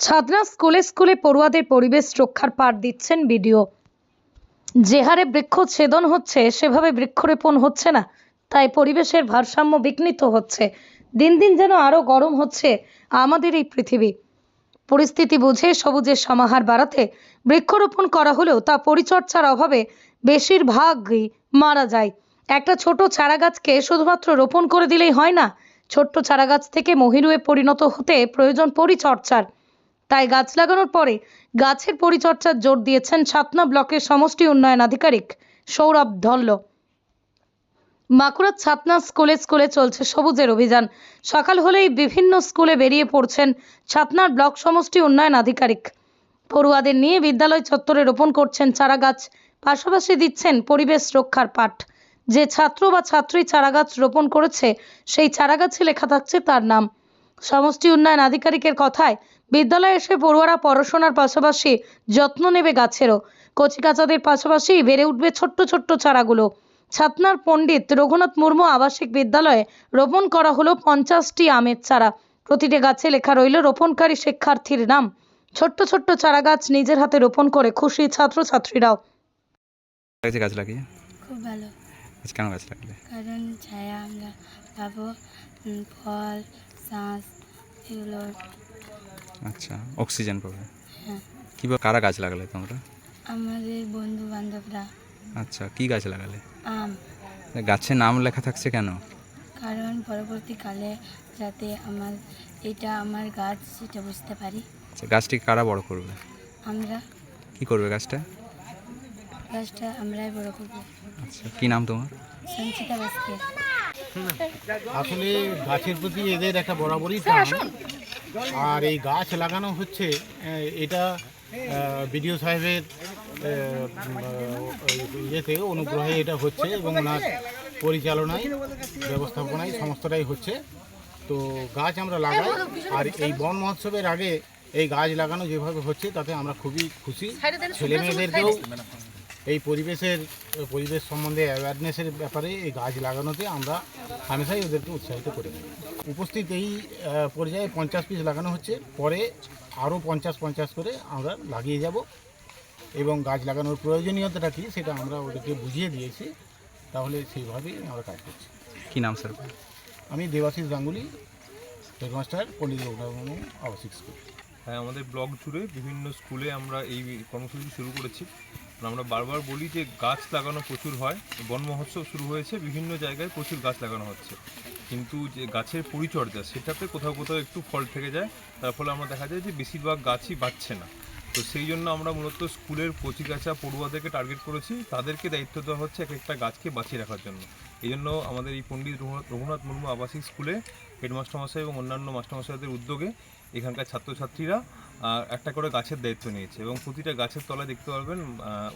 ছাদনা স্কুলে স্কুলে পড়ুয়াদের পরিবেশ রক্ষার পাঠ দিচ্ছেন বিডিও। যে হারে বৃক্ষচ্ছেদন হচ্ছে সেভাবে বৃক্ষরোপণ হচ্ছে না, তাই পরিবেশের ভারসাম্য বিঘ্নিত হচ্ছে। দিন দিন যেন আরো গরম হচ্ছে আমাদের এই পৃথিবী। পরিস্থিতি বুঝে সবুজের সমাহার বাড়াতে বৃক্ষরোপণ করা হলেও তা পরিচর্যার অভাবে বেশিরভাগই মারা যায়। একটা ছোট চারাগাছকে শুধুমাত্র রোপণ করে দিলেই হয় না, ছোট্ট চারাগাছ থেকে মহিরুহে পরিণত হতে প্রয়োজন পরিচর্যার। তাই গাছ লাগানোর পরে গাছের পরিচর্যার জোর দিয়েছেন ছাতনা ব্লকের সমষ্টি উন্নয়ন আধিকারিক সৌরভ ধল্ল। বাঁকুড়ার ছাতনা স্কুলে স্কুলে চলছে সবুজের অভিযান। সকাল হলেই বিভিন্ন স্কুলে বেরিয়ে পড়ছেন ছাতনার ব্লক সমষ্টি উন্নয়ন আধিকারিক। পড়ুয়াদের নিয়ে বিদ্যালয় চত্বরে রোপণ করছেন চারাগাছ, পাশাপাশি দিচ্ছেন পরিবেশ রক্ষার পাঠ। যে ছাত্র বা ছাত্রী চারাগাছ রোপণ করেছে সেই চারাগাছে লেখা থাকছে তার নাম। সমষ্টি উন্নয়ন আধিকারিকের কথায় বিদ্যালয়ে এসে পড়ুয়ারা পড়াশোনার পাশাপাশি যত্ন নেবে গাছেরও। কচিকাচাদের পাশাপাশি বেড়ে উঠবে ছোট্ট ছোট্ট চারাগুলো। ছাতনার পণ্ডিত রঘুনাথ মুর্মু আবাসিক বিদ্যালয়ে রোপণ করা হলো 50টি আমের চারা। প্রতিটি গাছে লেখা রইল রোপণকারী শিক্ষার্থীর নাম। ছোট্ট ছোট্ট চারা গাছ নিজের হাতে রোপণ করে খুশি ছাত্রছাত্রীরাও। গাছ লাগিয়ে খুব ভালো। কেন গাছ লাগলে? কারণ ছায়া আমরা পাবো, ফল, শ্বাস এগুলো। আচ্ছা, অক্সিজেন পাবে। হ্যাঁ, কীভাবে কারা গাছ লাগালে তোমরা? আমাদের বন্ধু বান্ধবরা। আচ্ছা, কি গাছ লাগালে? আম। গাছের নাম লেখা থাকছে কেন? কারণ পরবর্তীকালে যাতে এটা আমার গাছ সেটা বুঝতে পারি। আচ্ছা, গাছটি কারা বড় করবে? আমরা। কি করবে গাছটা আমরাই বড় করব। আচ্ছা, কি নাম তোমার? সঞ্চিতা বাস্কে। আসলে গাছের প্রতি এদের একটা বরাবরই টান। আর এই গাছ লাগানো হচ্ছে এটা বিডিও সাহেবের ইয়েতে অনুগ্রহে এটা হচ্ছে এবং ওনার পরিচালনায় ব্যবস্থাপনায় সমস্তটাই হচ্ছে। তো গাছ আমরা লাগাই, আর এই বন মহোৎসবের আগে এই গাছ লাগানো যেভাবে হচ্ছে তাতে আমরা খুবই খুশি। ছেলেমেয়েদেরকেও এই পরিবেশ সম্বন্ধে অ্যাওয়ারনেসের ব্যাপারে এই গাছ লাগানোতে আমরা হামেশাই ওদেরকে উৎসাহিত করি। উপস্থিত এই পর্যায়ে 50 পিস লাগানো হচ্ছে, পরে আরও 50 করে আমরা লাগিয়ে যাব এবং গাছ লাগানোর প্রয়োজনীয়তাটা কী সেটা আমরা ওদেরকে বুঝিয়ে দিয়েছি, তাহলে সেইভাবেই আমরা কাজ করছি। কি নাম স্যার? আমি দেবাশিস গাঙ্গুলি, হেডমাস্টার পণ্ডিত রঘুনাথ মুর্মু আবাসিক স্কুল। হ্যাঁ, আমাদের ব্লক জুড়ে বিভিন্ন স্কুলে আমরা এই কর্মসূচি শুরু করেছি। আমরা বারবার বলি যে গাছ লাগানো প্রচুর হয়, বন মহোৎসব শুরু হয়েছে, বিভিন্ন জায়গায় প্রচুর গাছ লাগানো হচ্ছে, কিন্তু যে গাছের পরিচর্যা সেটাতে কোথাও কোথাও একটু ফল থেকে যায়। তার ফলে আমরা দেখা যায় যে বেশিরভাগ গাছই বাড়ছে না। তো সেই জন্য আমরা মূলত স্কুলের কচিকাঁচা পড়ুয়াদেরকে টার্গেট করেছি, তাদেরকে দায়িত্ব দেওয়া হচ্ছে এক একটা গাছকে বাঁচিয়ে রাখার জন্য। এই জন্য আমাদের এই পণ্ডিত রঘুনাথ মুর্মু আবাসিক স্কুলে হেডমাস্টারমশাই এবং অন্যান্য মাস্টারমশাইদের উদ্যোগে এখানকার ছাত্রছাত্রীরা একটা করে গাছের দায়িত্ব নিয়েছে এবং প্রতিটা গাছের তলায় দেখতে পারবেন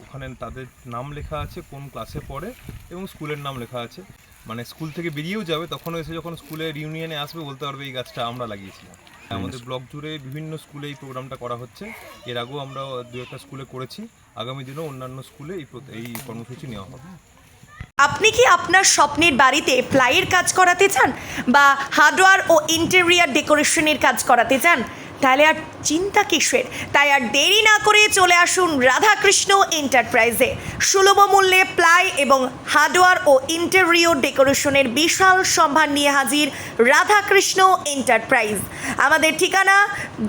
ওখানে তাদের নাম লেখা আছে, কোন ক্লাসে পড়ে এবং স্কুলের নাম লেখা আছে। মানে স্কুল থেকে বেরিয়েও যাবে, তখনও এসে যখন স্কুলে রিউনিয়নে আসবে বলতে পারবে এই গাছটা আমরা লাগিয়েছিলাম। আমাদের ব্লক জুড়ে বিভিন্ন স্কুলে এই প্রোগ্রামটা করা হচ্ছে। এর আগেও আমরা 2-1টা স্কুলে করেছি, আগামী দিনেও অন্যান্য স্কুলে এই কর্মসূচি নেওয়া হবে। আপনি কি আপনার স্বপ্নের বাড়িতে প্লাইয়ের কাজ করাতে চান বা হার্ডওয়্যার ও ইন্টেরিয়র ডেকোরেশনের কাজ করাতে চান? তাহলে আর চিন্তা কিসের? তাই আর দেরি না করে চলে আসুন রাধাকৃষ্ণ এন্টারপ্রাইজে। সুলভ মূল্যে প্লাই এবং হার্ডওয়্যার ও ইন্টেরিয়র ডেকোরেশনের বিশাল সম্ভার নিয়ে হাজির রাধাকৃষ্ণ এন্টারপ্রাইজ। আমাদের ঠিকানা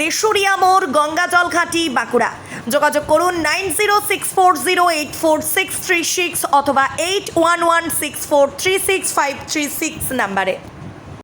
দেশুরিয়া মোড়, গঙ্গাজল ঘাটি, বাঁকুড়া। যোগাযোগ করুন 9064084636 অথবা 8116436536 নাম্বারে।